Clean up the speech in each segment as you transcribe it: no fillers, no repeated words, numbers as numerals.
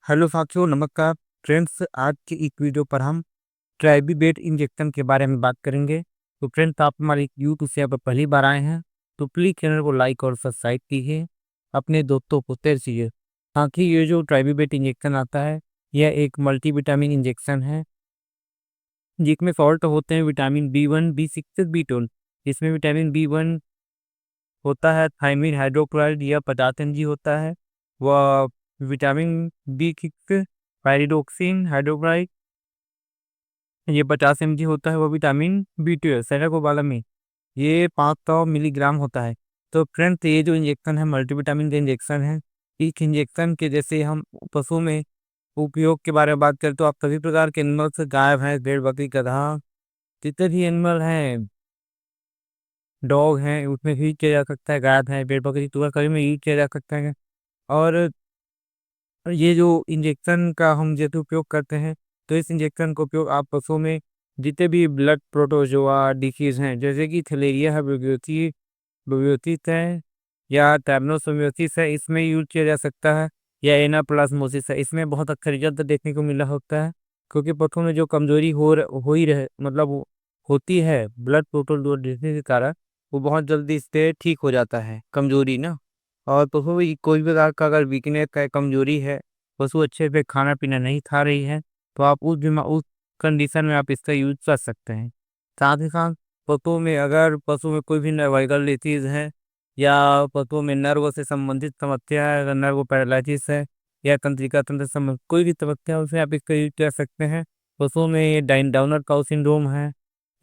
Hello साथियों, नमस्कार friends. आज की इस वीडियो पर हम ट्राइबीवेट इंजेक्शन के बारे में बात करेंगे। तो फ्रेंड्स, आप हमारे यूट्यूब चैनल पर पहली बार आए हैं तो प्लीज़ चैनल को लाइक और सब्सक्राइब कीजिए, अपने दोस्तों को शेयर कीजिए। ताकि ये जो ट्राइबीवेट इंजेक्शन आता है, यह एक मल्टीविटामिन इंजेक्शन है जिसमें सॉल्ट होते हैं विटामिन B1, B6, B12। इसमें विटामिन B1 होता है थायमिन हाइड्रोक्लोराइड या 50 mg होता है। वह विटामिन B6 पायरिडोक्सिन हाइड्रोक्लोराइड ये 50 mg होता है। वह विटामिन B12 सेरेकोबालामिन ये 500 मिलीग्राम होता है। तो फ्रेंड्स, ये जो इंजेक्शन है मल्टीविटामिन का इंजेक्शन है। इस इंजेक्शन के जैसे हम पशु में उपयोग के बारे में बात करें तो आप सभी प्रकार के एनिमल्स गाय भैंस भेड़ बकरी गधा जितने भी एनिमल हैं, डॉग हैं, उसमें यूज किया जा सकता है। गाय भैंस भेड़ बकरी सूअर कभी में यूज किया जा सकता है। और ये जो इंजेक्शन का हम जैसे उपयोग करते हैं, तो इस इंजेक्शन का उपयोग आप पशुओं में जितने भी ब्लड प्रोटोजोआ डिसीज हैं जैसे कि थैलेरिया है, बुवेसिस है या टैप्नोसोमियोसिस है, इसमें यूज किया जा सकता है। या एनाप्लाज्मोसिस है, इसमें बहुत अच्छा रिजल्ट देखने को मिला होता है। क्योंकि पशुओं में जो कमजोरी हो ही रहे मतलब होती है ब्लड प्रोटोजोआ डिसीज के कारण, वो बहुत जल्दी इससे ठीक हो जाता है कमजोरी ना। और पशु भी कोई भी प्रकार का अगर वीकनेस है कमजोरी है, पशु अच्छे से खाना पीना नहीं खा रही है, तो आप उस कंडीशन में आप इसका यूज कर सकते हैं। साथ ही साथ पशुओं में अगर पशु में कोई भी नर्वाइकल डिसीज है या पशुओं में नर्व से संबंधित समस्या है, अगर नर्व पैरालिसिस है या तंत्रिका तंत्र से संबंधित कोई भी समस्या है, उसे आप इसका यूज कर सकते हैं। पशुओं में ये डाउनर काउ सिंड्रोम है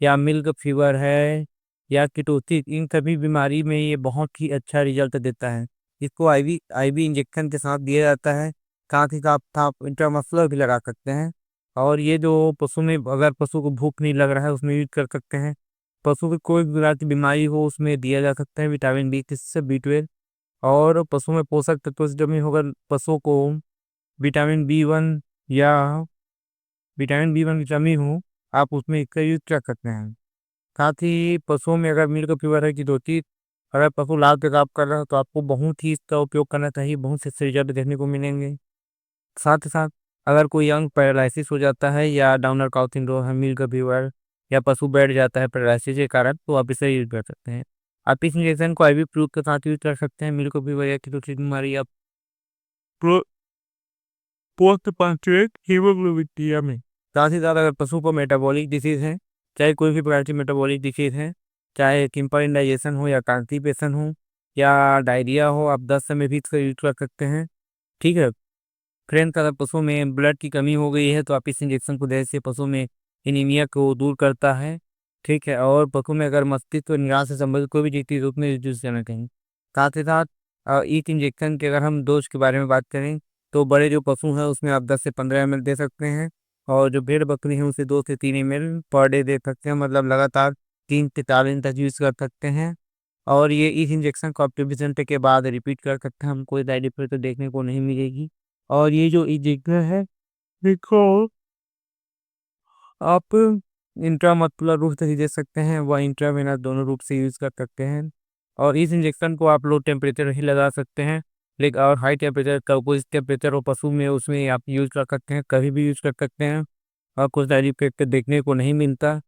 या मिल्क फीवर है या कीटोसिस, इन सभी बीमारी में ये बहुत ही अच्छा रिजल्ट देता है। इसको आईवी आईवी इंजेक्शन के साथ दिया जाता है। साथ ही साथ आप इंट्रामस्कुलर भी लगा सकते हैं। और ये जो पशु में अगर पशु को भूख नहीं लग रहा है उसमें यूज कर सकते हैं। पशु की कोई भी प्रकार की बीमारी हो उसमें दिया जा सकता है विटामिन B6 से B12। और पशु में पोषक तत्व से कमी होकर पशुओं को विटामिन B1 या विटामिन B1 की कमी हो, आप उसमें इसका यूज कर सकते हैं। साथ ही पशुओं में अगर मिल्क फीवर है कि दो चीज, अगर पशु लाल पेशाब कर रहा है तो आपको बहुत ही इसका उपयोग करना चाहिए, बहुत से रिजल्ट देखने को मिलेंगे। साथ ही साथ अगर कोई यंग पैरालिसिस हो जाता है या डाउनर काउ सिंड्रोम है, मिल्क फीवर या पशु बैठ जाता है पैरालिसिस के कारण, तो आप इसे यूज कर सकते हैं। आप इस इंजेक्शन को IV फ्लूइड के साथ यूज कर सकते हैं। मिल्क फीवर या किसी बीमारी या पोस्ट पॉस्चुरेट हीमोग्लोबिन में। साथ ही साथ अगर पशु को मेटाबॉलिक डिसीज है, चाहे कोई भी प्रकार की मेटाबॉलिक डिसीज है, चाहे सिंपल इंडाइजेशन हो या कॉन्स्टिपेशन हो या डायरिया हो, आप 10 समय भी इसका यूज कर सकते हैं। ठीक है फ्रेंड्स, अगर पशु में ब्लड की कमी हो गई है तो आप इस इंजेक्शन को देने से पशु में एनीमिया को दूर करता है। ठीक है, और पशु में अगर मस्तिष्क निगाह से संबंधित कोई भी चीज उसमें रिड्यूस करना चाहिए। साथ ही साथ इस इंजेक्शन के अगर हम डोज के बारे में बात करें तो बड़े जो पशु हैं उसमें आप 10 से 15 ml दे सकते हैं। और जो भेड़ बकरी है उसे 2 से 3 ml पर डे दे सकते हैं, मतलब लगातार 3 से 4 दिन तक यूज कर सकते हैं। और ये इस इंजेक्शन को आप 24 घंटे के बाद रिपीट कर सकते हैं, हमको कोई साइड इफेक्ट तो देखने को नहीं मिलेगी। और ये जो इंजेक्शन है देखो आप इंट्रामस्कुलर रूप से ही दे सकते हैं, व इंट्रावेनस दोनों रूप से यूज कर सकते हैं। और इस इंजेक्शन को आप लो टेम्परेचर ही लगा सकते हैं, लेकिन और हाई टेम्परेचर का कोई टेम्परेचर और पशु में उसमें आप यूज कर सकते हैं, कभी भी यूज कर सकते हैं और कुछ साइड इफेक्ट देखने को नहीं मिलता।